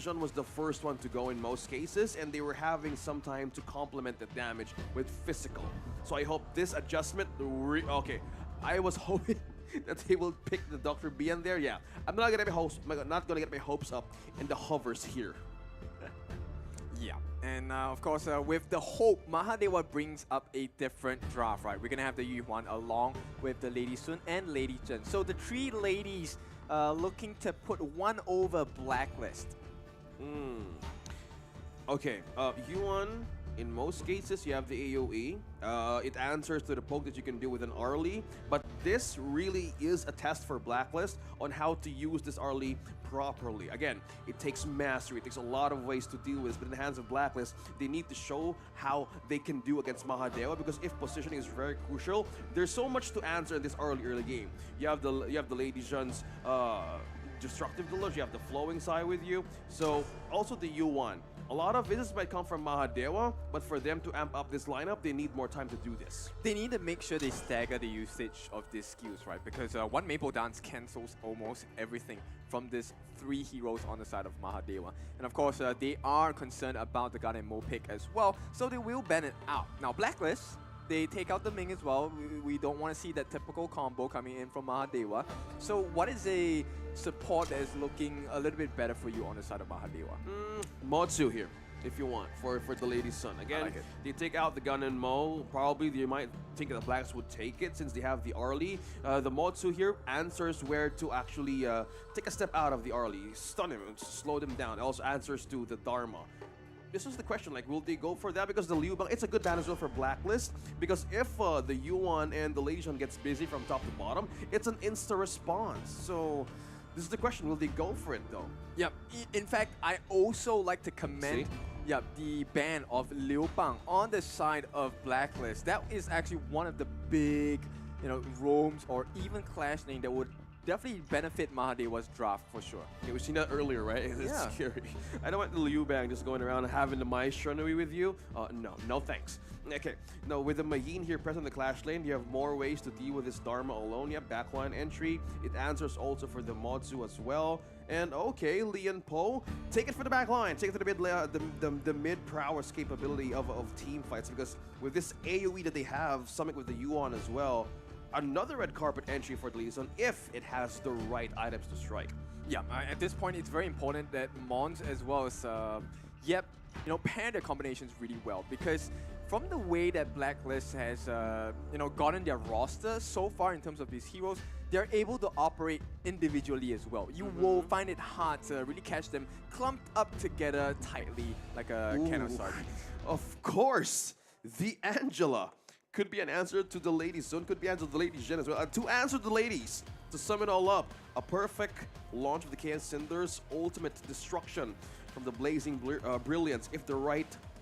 John was the first one to go in most cases, and they were having some time to complement the damage with physical. So I hope this adjustment. Okay, I was hoping that they will pick the Dr. BN there. Yeah, I'm not gonna get my hopes up in the hovers here. Yeah, and of course, with the hope, Mahadewa brings up a different draft, right? We're gonna have the Yuan along with the Lady Sun and Lady Zhen. So the three ladies looking to put one over Blacklist. Okay, Yuan, in most cases, you have the AoE. It answers to the poke that you can do with an Arlie, but this really is a test for Blacklist on how to use this Arlie properly. Again, it takes mastery, it takes a lot of ways to deal with this, but in the hands of Blacklist, they need to show how they can do against Mahadewa, because if positioning is very crucial, there's so much to answer in this early game. You have the Lady Zhen's destructive deluge, you have the flowing side with you, so also the U1. A lot of visits might come from Mahadewa, but for them to amp up this lineup, they need more time to do this. They need to make sure they stagger the usage of these skills, right? Because one Maple Dance cancels almost everything from these three heroes on the side of Mahadewa. And of course, they are concerned about the Guardian Mo pick as well, so they will ban it out. Now, Blacklist, they take out the Ming as well. We don't want to see that typical combo coming in from Mahadewa. So what is a support that is looking a little bit better for you on the side of Mahadewa? Motsu here, if you want, for the Lady Sun. Again, like they take out the Gun and Mo. Probably they might think that the Blacks would take it since they have the Arlie. The Motsu here answers where to actually take a step out of the Arlie, stun him, slow them down. It also answers to the Dharma. This is the question, like, will they go for that? Because the Liu Bang, it's a good ban as well for Blacklist, because if the Yuan and the Lady Shan gets busy from top to bottom, it's an insta response. So this is the question, will they go for it though? Yep. In fact, I also like to commend the ban of Liu Bang on the side of Blacklist. That is actually one of the big, roams or even clash lane that would definitely benefit Mahadewa's draft for sure. Yeah, we've seen that earlier, right? It's Yeah. scary. I don't want the Liu Bang just going around and having the Maestro with you. No thanks. Okay, now with the Mayin here present in the Clash lane, you have more ways to deal with this Dharma alone. Yep, backline entry. It answers also for the Motsu as well. And okay, Lian Po, take it for the backline. Take it to the mid, the mid prowess capability of team fights, because with this AoE that they have, Summit with the Yuan as well, another red carpet entry for the Lady Sun if it has the right items to strike. Yeah, at this point, it's very important that Mons as well as pair their combinations really well, because from the way that Blacklist has gotten their roster so far in terms of these heroes, they're able to operate individually as well. You will find it hard to really catch them clumped up together tightly like a can of sardines. Of course, the Angela could be an answer to the Lady Sun, could be an answer to the Lady Zhen as well. To answer the ladies, to sum it all up, a perfect launch of the Chaos Cinders, ultimate destruction from the Blazing Brilliance if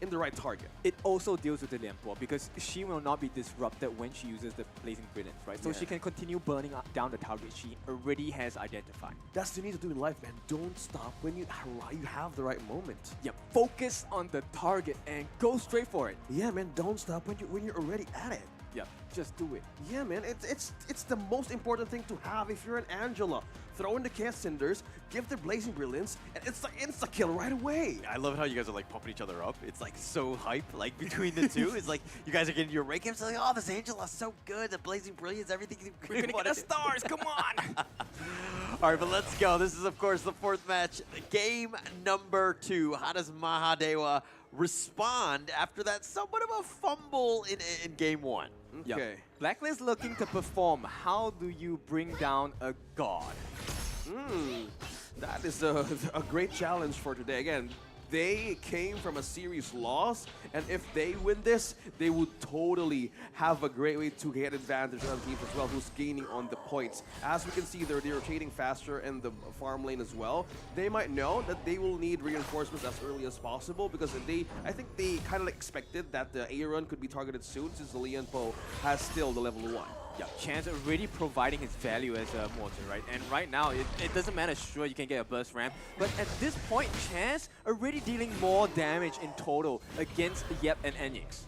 in the right target. It also deals with the Lian Po because she will not be disrupted when she uses the Blazing Brilliance, right? So she can continue burning down the target she already has identified. That's what you need to do in life, man. Don't stop when you have the right moment. Yep, focus on the target and go straight for it. Yeah, man, don't stop when you're already at it. Yep, just do it. Yeah, man, it's the most important thing to have if you're an Angela. Throw in the Chaos Cinders, give the Blazing Brilliance, and it's the insta-kill right away. I love how you guys are like pumping each other up. It's like so hype, like between the two. It's like you guys are getting your rank ups. Like, oh, this Angela's so good. The Blazing Brilliance, everything. We're gonna get the stars, come on! All right, but let's go. This is, of course, the fourth match. Game number 2. How does Mahadewa respond after that somewhat of a fumble in game 1? Okay. Yep. Blacklist looking to perform. How do you bring down a god? That is a great challenge for today. Again, they came from a series loss, and if they win this, they would totally have a great way to get advantage on teams as well, who's gaining on the points. As we can see, they're rotating faster in the farm lane as well. They might know that they will need reinforcements as early as possible, because I think they kind of expected that the A-Run could be targeted soon, since the Lian Po has still the level 1. Yeah, Chance already providing his value as a mortar, right? And right now, it doesn't matter, sure, you can get a burst ramp, but at this point, Chance already dealing more damage in total against Yep and Enyix.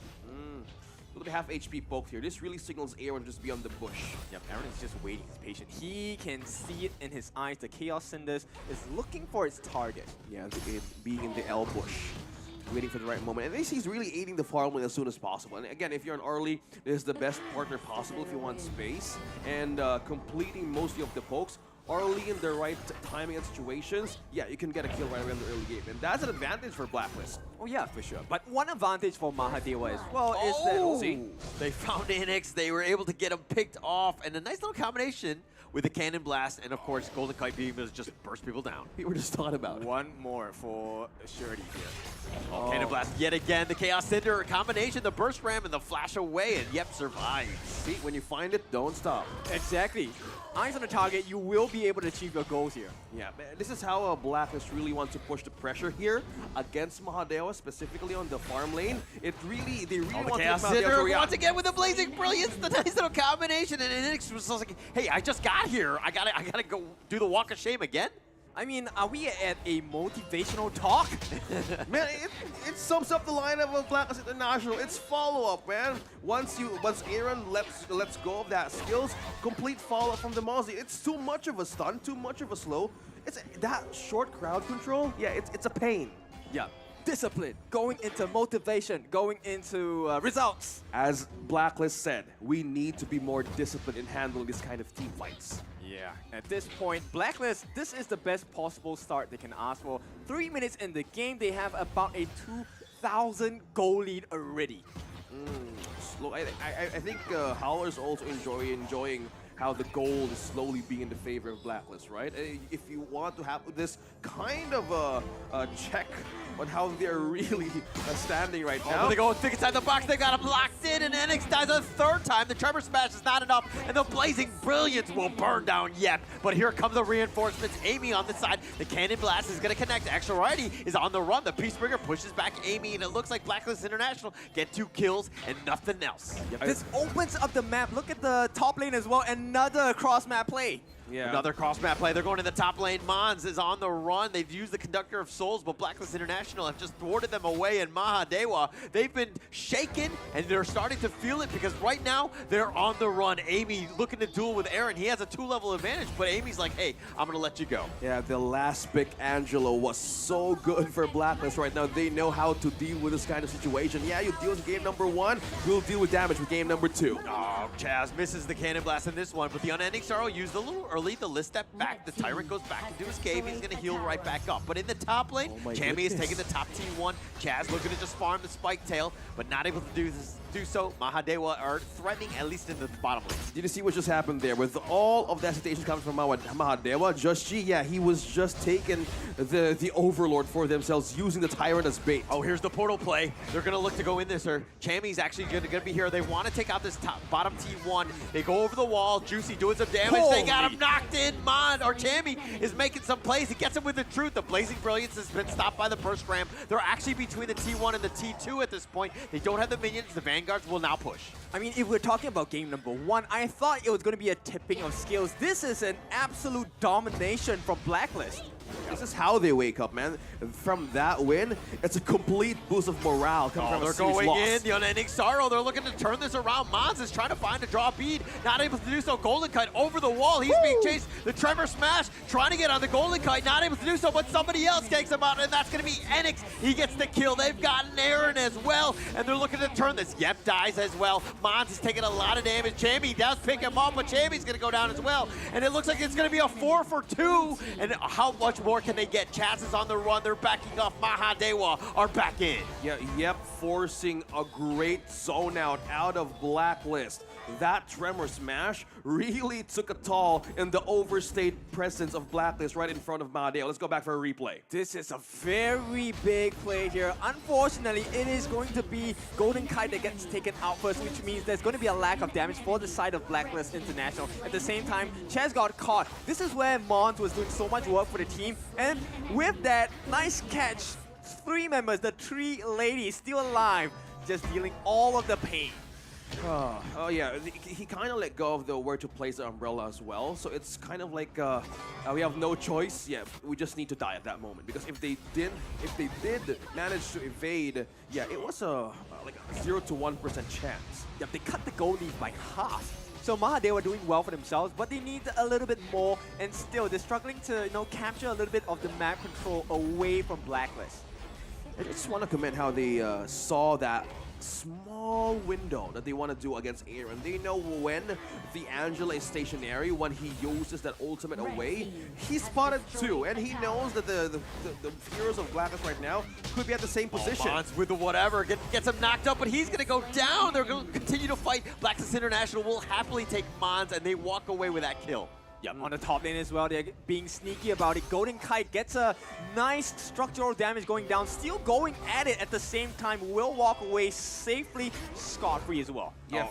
with a half HP poke here. This really signals Aaron just beyond the bush. Yep, Aaron is just waiting. He's patient. He can see it in his eyes. The Chaos Cinders is looking for its target. Yeah, being in the L bush, waiting for the right moment. And he's really aiding the farm lane as soon as possible. And again, if you're an early, this is the best partner possible if you want space. And completing mostly of the pokes, early in the right timing and situations, yeah, you can get a kill right away in the early game. And that's an advantage for Blacklist. Oh yeah, for sure. But one advantage for Mahadewa as well is that... See, they found Anix. They were able to get him picked off. And a nice little combination with the Cannon Blast and, of course, Golden Kite Beam is just burst people down. We were just talking about one more for Surety here. Oh, Cannon Blast yet again. The Chaos Cinder combination, the Burst Ram and the Flash away, and yep, survives. See, when you find it, don't stop. Exactly. Eyes on the target, you will be able to achieve your goals here. Yeah, this is how Blacklist really wants to push the pressure here against Mahadewa, specifically on the farm lane. They really want to Chaos make Mahadewa Cinder react. once again with the Blazing Brilliance, the nice little combination, and Anix was like, hey, I just got here. I gotta go do the Walk of Shame again? I mean, are we at a motivational talk? Man, it sums up the line of Blacklist International. It's follow-up, man. Once Aaron lets go of that skills, complete follow-up from the Mozzie. It's too much of a stun, too much of a slow. It's that short crowd control. Yeah, it's a pain. Yeah. Discipline, going into motivation, going into results. As Blacklist said, we need to be more disciplined in handling this kind of team fights. Yeah, at this point, Blacklist, this is the best possible start they can ask for. 3 minutes in the game, they have about a 2,000 goal lead already. Slow. I think Howler's also enjoying how the gold is slowly being in the favor of Blacklist, right? If you want to have this kind of a check on how they're really standing right now. They go thick inside the box, they got him locked in, and Anix dies a third time. The Tremor Smash is not enough, and the Blazing Brilliance will burn down Yep. But here come the reinforcements. Amy on the side, the Cannon Blast is gonna connect. Extra Variety is on the run. The Peacebringer pushes back Amy, and it looks like Blacklist International get 2 kills and nothing else. Yep. This opens up the map. Look at the top lane as well. Another cross-map play. Yeah. Another cross-map play. They're going to the top lane. Mons is on the run. They've used the Conductor of Souls, but Blacklist International have just thwarted them away. And Mahadewa, they've been shaken, and they're starting to feel it because right now they're on the run. Amy looking to duel with Aaron. He has a 2-level advantage, but Amy's like, hey, I'm going to let you go. Yeah, the last pick, Angelo, was so good for Blacklist right now. They know how to deal with this kind of situation. Yeah, you deal with game number 1, we'll deal with damage with game number 2. Oh, Chaz misses the Cannon Blast in this one, but the Unending Sorrow used a little early. The list step back. The Tyrant goes back into his cave. He's going to heal right back up. But in the top lane, Chammy is taking the top T1. Chaz looking to just farm the Spike Tail, but not able to do so. Mahadewa are threatening, at least in the bottom lane. Did you see what just happened there? With all of the hesitation coming from Mahadewa, Just G, yeah, he was just taking the Overlord for themselves, using the Tyrant as bait. Oh, here's the portal play. They're going to look to go in this, sir. Chammy's actually going to be here. They want to take out this bottom T1. They go over the wall. Juicy doing some damage. They got him knocked in. Chammy is making some plays. He gets him with the truth. The Blazing Brilliance has been stopped by the Burst Ram. They're actually between the T1 and the T2 at this point. They don't have the minions. The Vanguards will now push. I mean, if we're talking about game number 1, I thought it was going to be a tipping of skills. This is an absolute domination from Blacklist. This is how they wake up, man. From that win, it's a complete boost of morale coming from a they're series going loss. in. The Unending Sorrow, they're looking to turn this around. Mons is trying to find a draw bead. Not able to do so. Golden Kite over the wall. He's being chased. The Tremor Smash trying to get on the Golden Kite. Not able to do so, but somebody else takes him out, and that's going to be Anix. He gets the kill. They've gotten Aaron as well, and they're looking to turn this. Yep, dies as well. Mons is taking a lot of damage. Chammy does pick him up, but Chammy's going to go down as well. And it looks like it's going to be a 4 for 2. And how much more can they get? Chaz is on the run. They're backing off. Mahadewa are back in. Yeah, Yep, forcing a great zone out of Blacklist. That Tremor Smash really took a toll in the overstayed presence of Blacklist right in front of Mahadewa. Let's go back for a replay. This is a very big play here. Unfortunately, it is going to be Golden Kite that gets taken out first, which means there's going to be a lack of damage for the side of Blacklist International. At the same time, Chaz got caught. This is where Mons was doing so much work for the team, and with that, nice catch. 3 members, the 3 ladies still alive, just dealing all of the pain. Oh yeah, he kind of let go of the where to place the umbrella as well. So it's kind of like we have no choice. Yeah, we just need to die at that moment because if they did manage to evade, yeah, it was like a 0 to 1% chance. Yeah, they cut the goal lead by half. So MAHADEWA doing well for themselves, but they need a little bit more, and still they're struggling to capture a little bit of the map control away from BLACKLIST. I just want to commend how they saw that small window that they want to do against Aaron. They know when the Angela is stationary, when he uses that ultimate away, he spotted too, and he knows that the heroes of BLACKLIST right now could be at the same position. Mons with the whatever gets him knocked up, but he's going to go down. They're going to continue to fight. BLACKLIST International will happily take Mons, and they walk away with that kill. Yep, on the top lane as well, they're being sneaky about it. Golden Kite gets a nice structural damage going down, still going at it at the same time, will walk away safely, scot-free as well. Yeah,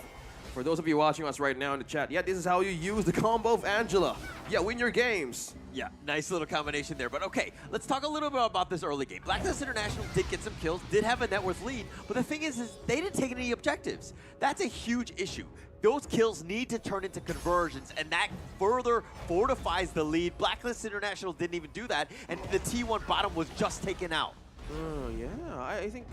for those of you watching us right now in the chat, yeah, this is how you use the combo of Angela. Yeah, win your games. Yeah, nice little combination there. But okay, let's talk a little bit about this early game. BLACKLIST International did get some kills, did have a net worth lead, but the thing is they didn't take any objectives. That's a huge issue. Those kills need to turn into conversions, and that further fortifies the lead. BLACKLIST International didn't even do that, and the T1 bottom was just taken out. Yeah, I think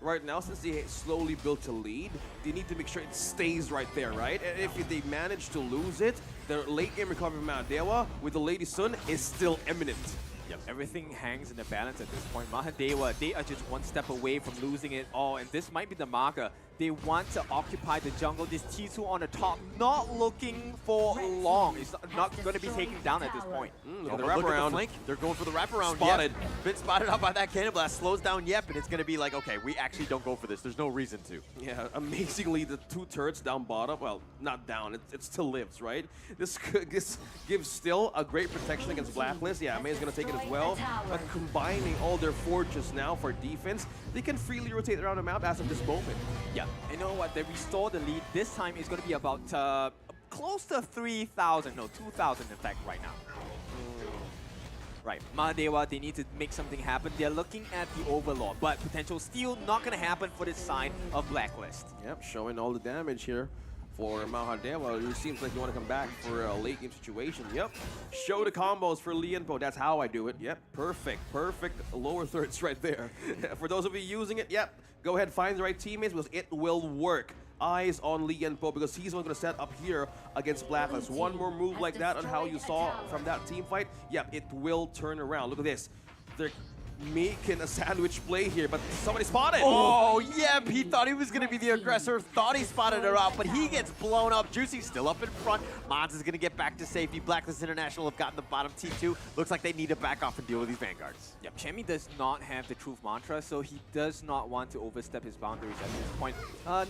right now, since they slowly built a lead, they need to make sure it stays right there, right? And if they manage to lose it, the late game recovery from MAHADEWA with the Lady Sun is still imminent. Yep, everything hangs in the balance at this point. MAHADEWA, they are just one step away from losing it all, and this might be the marker. They want to occupy the jungle. This T2 on the top, not looking for long. It's not going to be taken down at this point. Look at the wraparound. Flank. They're going for the wraparound. Spotted. Yep. Been spotted out by that cannon blast. Slows down Yep, and it's going to be like, okay, we actually don't go for this. There's no reason to. Yeah, amazingly, the two turrets down bottom, well, not down, it still lives, right? This gives still a great protection against BLACKLIST. Yeah, May is going to take it as well. But combining all their forges now for defense, they can freely rotate around the map as of this moment. Yeah, and you know what? They restore the lead. This time it's going to be about close to 3,000, no, 2,000 in fact right now. Right, MAHADEWA, they need to make something happen. They're looking at the Overlord, but potential steal not going to happen for this side of BLACKLIST. Yep, showing all the damage here for MAHADEWA. It seems like you want to come back for a late game situation. Yep, show the combos for Lianpo. That's how I do it. Yep, perfect lower thirds right there. For those of you using it, yep, go ahead, find the right teammates because it will work. Eyes on Lianpo because he's going to set up here against BLACKLIST. One more move like that on how you saw from that team fight, yep, it will turn around. Look at this. They're making a sandwich play here, but somebody spotted. Oh, Yep, he thought he was going to be the aggressor, thought he spotted her out, but he gets blown up. Juicy's still up in front. Mons is going to get back to safety. BLACKLIST International have gotten the bottom T2. Looks like they need to back off and deal with these Vanguards. Yep, Chemi does not have the truth mantra, so he does not want to overstep his boundaries at this point.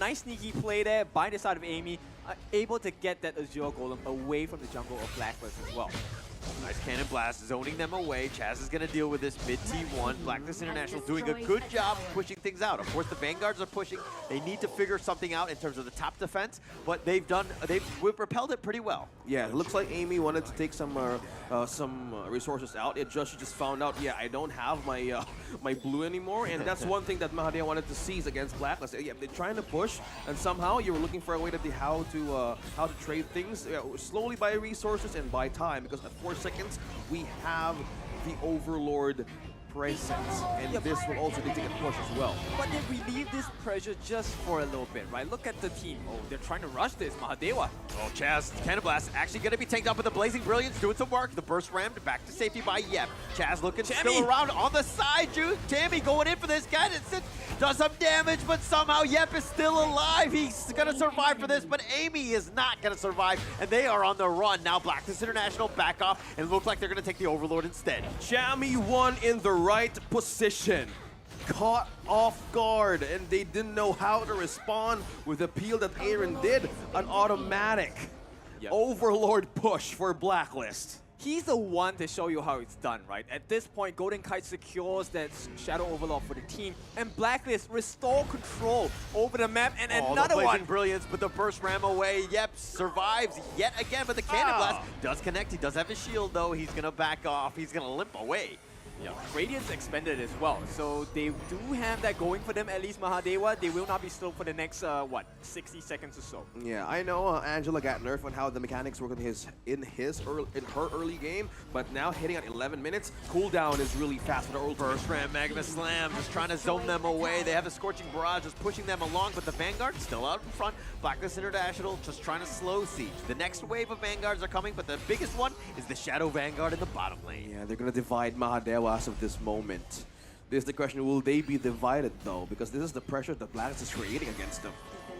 Nice sneaky play there by the side of Amy, able to get that Azure Golem away from the jungle of BLACKLIST as well. Nice cannon blast, zoning them away. Chaz is going to deal with this mid T1. BLACKLIST International doing a good job pushing things out. Of course, the Vanguards are pushing. They need to figure something out in terms of the top defense, but they've repelled it pretty well. Yeah, it looks like Amy wanted to take some resources out. She just found out, yeah, I don't have my my blue anymore, and that's one thing that MAHADEWA wanted to seize against BLACKLIST. Yeah, they're trying to push, and somehow you were looking for a way to how to trade things slowly by resources and by time, because at 4 seconds we have the Overlord presence, and this will also dictate a push as well. But they relieve this pressure just for a little bit, right? Look at the team. Oh, they're trying to rush this. MAHADEWA. Oh, Chaz, Cannon Blast actually going to be tanked up with the Blazing Brilliance, doing some work. The burst rammed back to safety by Yep. Chaz looking still around on the side. Tammy going in for this guy. Does some damage, but somehow Yep is still alive. He's going to survive for this, but Amy is not going to survive, and they are on the run. Now BLACKLIST International back off, and it looks like they're going to take the Overlord instead. Jammy won in the right position. Caught off guard, and they didn't know how to respond with the peel that Aaron did. An automatic Overlord push for BLACKLIST. He's the one to show you how it's done, right? At this point, Golden Kite secures that Shadow Overlord for the team, and BLACKLIST restore control over the map, and another the one. Brilliance, but the burst ram away. Yep, survives yet again, but the Cannon Blast does connect. He does have his shield, though. He's going to back off. He's going to limp away. Yeah, Radiant's expanded as well, so they do have that going for them, at least Mahadewa. They will not be slow for the next, 60 seconds or so. Yeah, I know Angela got nerfed on how the mechanics work in her early game, but now hitting at 11 minutes, cooldown is really fast for the ult. First ram, Magma Slam, just trying to zone them away. They have the Scorching Barrage just pushing them along, but the Vanguard still out in front. BLACKLIST International just trying to slow siege. The next wave of Vanguards are coming, but the biggest one is the Shadow Vanguard in the bottom lane. Yeah, they're gonna divide Mahadewa as of this moment. This is the question, will they be divided though? Because this is the pressure that BLACKLIST is creating against them.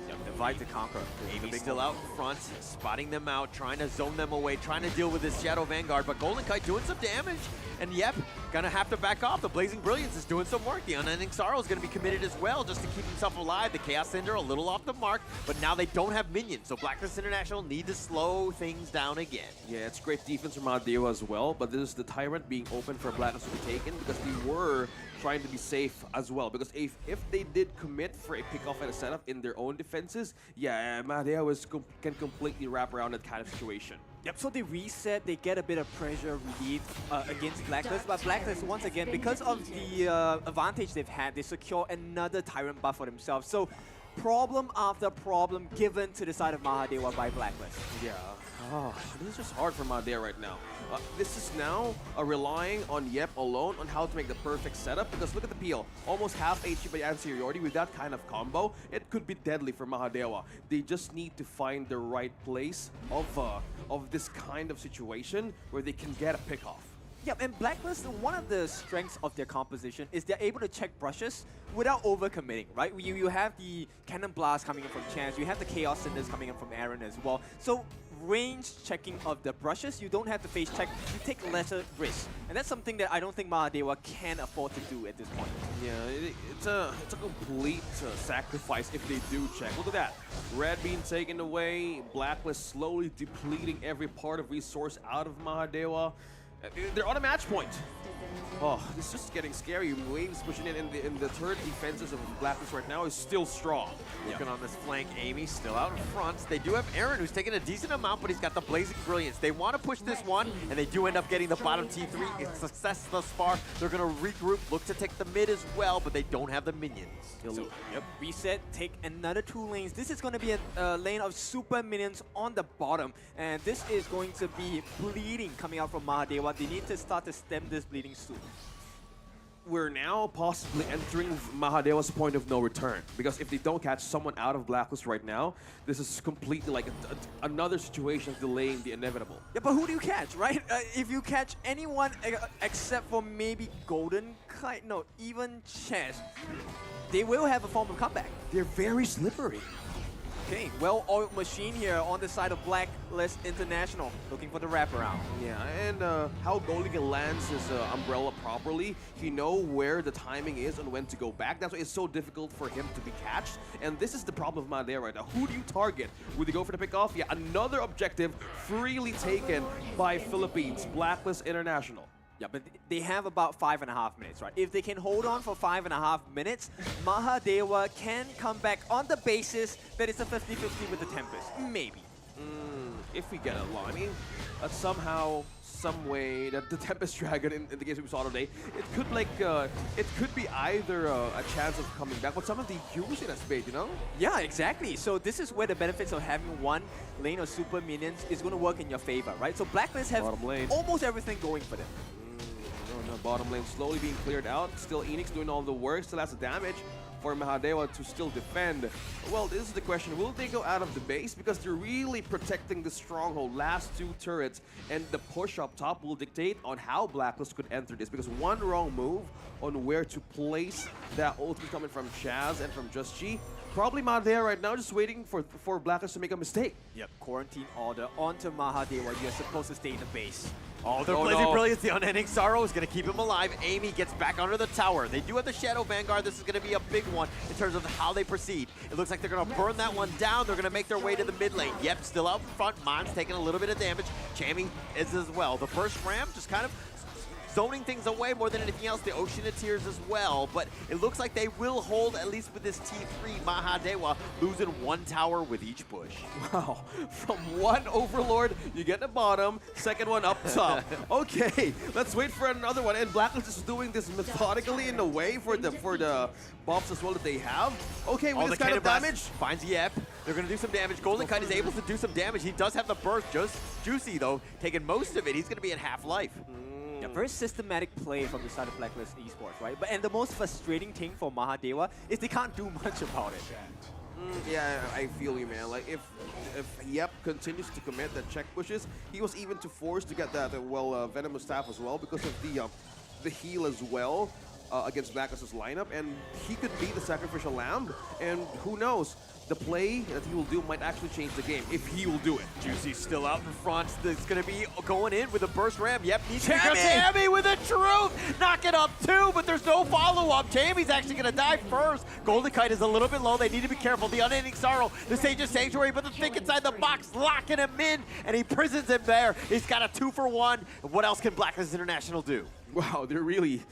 Yeah, divide to conquer. Amy's still out in front, spotting them out, trying to zone them away, trying to deal with this Shadow Vanguard, but Golden Kite doing some damage. And yep, gonna have to back off. The Blazing Brilliance is doing some work. The Unending Sorrow is gonna be committed as well, just to keep himself alive. The Chaos Cinder a little off the mark, but now they don't have minions, so BLACKLIST International need to slow things down again. Yeah, it's great defense from Mahadewa as well, but this is the Tyrant being open for BLACKLIST to be taken because they were trying to be safe as well. Because if they did commit for a pickoff and a setup in their own defenses, yeah, Mahadewa can completely wrap around that kind of situation. Yep, so they reset, they get a bit of pressure relief against BLACKLIST, but BLACKLIST, once again, because of the advantage they've had, they secure another Tyrant buff for themselves. So, problem after problem given to the side of Mahadewa by BLACKLIST. Yeah. Oh, this is just hard for Mahadewa right now. This is now relying on Yep alone on how to make the perfect setup, because look at the peel. Almost half HP by inferiority with that kind of combo. It could be deadly for Mahadewa. They just need to find the right place of this kind of situation where they can get a pick off. Yep, and BLACKLIST, one of the strengths of their composition is they're able to check brushes without overcommitting, right? You have the Cannon Blast coming in from Chance, you have the Chaos Cinders coming in from Aaron as well. So range checking of the brushes, you don't have to face check, you take lesser risks. And that's something that I don't think Mahadewa can afford to do at this point. Yeah, it's a complete sacrifice if they do check. Look at that. Red being taken away, BLACKLIST slowly depleting every part of resource out of Mahadewa. They're on a match point. Oh, this is just getting scary. Waves pushing in the third defenses of BLACKLIST right now is still strong. Working on this flank, Amy still out in front. They do have Aaron, who's taking a decent amount, but he's got the Blazing Brilliance. They want to push this one, and they do end up getting the bottom T3. It's success thus far. They're going to regroup, look to take the mid as well, but they don't have the minions. So, yep, reset, take another 2 lanes. This is going to be a lane of super minions on the bottom, and this is going to be bleeding coming out from Mahadewa. They need to start to stem this bleeding soon. We're now possibly entering Mahadewa's point of no return, because if they don't catch someone out of BLACKLIST right now, this is completely like another situation of delaying the inevitable. Yeah, but who do you catch, right? If you catch anyone except for maybe Golden Kite, no, even Chess, they will have a form of comeback. They're very slippery. Okay, well-oiled machine here on the side of BLACKLIST International, looking for the wraparound. Yeah, and how Golden lands his umbrella properly, he knows where the timing is and when to go back. That's why it's so difficult for him to be catched. And this is the problem of Mahadewa right now. Who do you target? Would they go for the pickoff? Yeah, another objective freely taken by Philippines, BLACKLIST International. Yeah, but they have about 5.5 minutes, right? If they can hold on for 5.5 minutes, Mahadewa can come back on the basis that it's a 50-50 with the Tempest. Maybe. If we get along. I mean, somehow, some way, that the Tempest Dragon in the games we saw today, it could be either a chance of coming back, but some of the use it as bait, you know? Yeah, exactly. So this is where the benefits of having one lane of super minions is going to work in your favor, right? So BLACKLIST have almost everything going for them. Bottom lane slowly being cleared out. Still Enix doing all the work. Still has the damage for Mahadewa to still defend. Well, this is the question. Will they go out of the base? Because they're really protecting the stronghold. Last 2 turrets. And the push up top will dictate on how BLACKLIST could enter this. Because one wrong move on where to place that ultimate coming from Chaz and from Just G. Probably Mahadewa right now just waiting for BLACKLIST to make a mistake. Yep, quarantine order onto Mahadewa. You're supposed to stay in the base. Oh, the Blazing Brilliance, the Unending Sorrow is going to keep him alive. Amy gets back under the tower. They do have the Shadow Vanguard. This is going to be a big one in terms of how they proceed. It looks like they're going to burn that one down. They're going to make their way to the mid lane. Yep, still out in front. Mon's taking a little bit of damage. Chammy is as well. The first ram just kind of zoning things away more than anything else. The Oceaneers as well, but it looks like they will hold, at least with this T3. Mahadewa losing 1 tower with each push. Wow, from one Overlord, you get the bottom, second one up top. Okay, let's wait for another one. And BLACKLIST is doing this methodically in a way for the buffs as well that they have. Okay, with this kind of damage. Finds Yep. They're going to do some damage. Golden Kite is able to do some damage. He does have the burst. Just Juicy, though, taking most of it. He's going to be at half life. Yeah, very systematic play from the side of BLACKLIST Esports, right? And the most frustrating thing for Mahadewa is they can't do much about it. Yeah, I feel you, man. Like, if Yep continues to commit that check pushes, he was even too forced to get that, Venomous Staff as well because of the heal as well against BLACKLIST's lineup, and he could be the sacrificial lamb, and who knows, the play that he will do might actually change the game if he will do it. Juicy's still out in front. It's going to be going in with a burst ram. Yep, needs to go Tammy with a truth. Knock it up too, but there's no follow-up. Tammy's actually going to die first. Golden Kite is a little bit low. They need to be careful. The Unending Sorrow, the Sage of Sanctuary, but the Thick inside the box, locking him in, and he prisons him there. He's got a 2-for-1. What else can BLACKLIST International do? Wow, they're really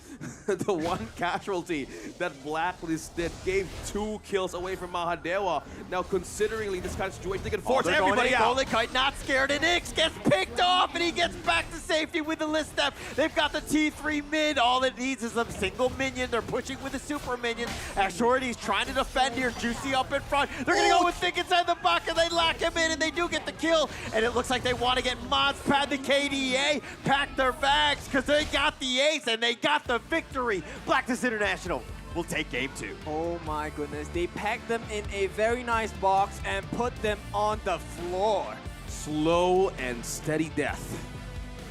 the one casualty that BLACKLIST did gave 2 kills away from Mahadewa. Now, considering this kind of situation, they can force everybody out. Golden Kite not scared, and Ix gets picked off, and he gets back to safety with the list step. They've got the T3 mid. All it needs is a single minion. They're pushing with a super minion. Ashority's trying to defend here. Juicy up in front. They're going to go with Thick inside the bucket. They lock him in, and they do get the kill. And it looks like they want to get Mods pad the KDA, pack their bags, because they got the ace, and they got the victory. BLACKLIST International will take game 2. Oh my goodness, they packed them in a very nice box and put them on the floor. Slow and steady death.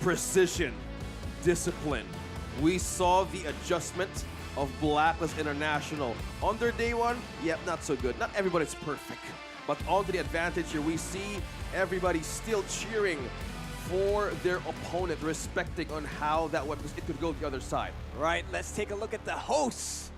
Precision. Discipline. We saw the adjustment of BLACKLIST International. On their day 1, yep, not so good. Not everybody's perfect. But on to the advantage here, we see everybody still cheering for their opponent, respecting on how that it could go the other side. Right, let's take a look at the hosts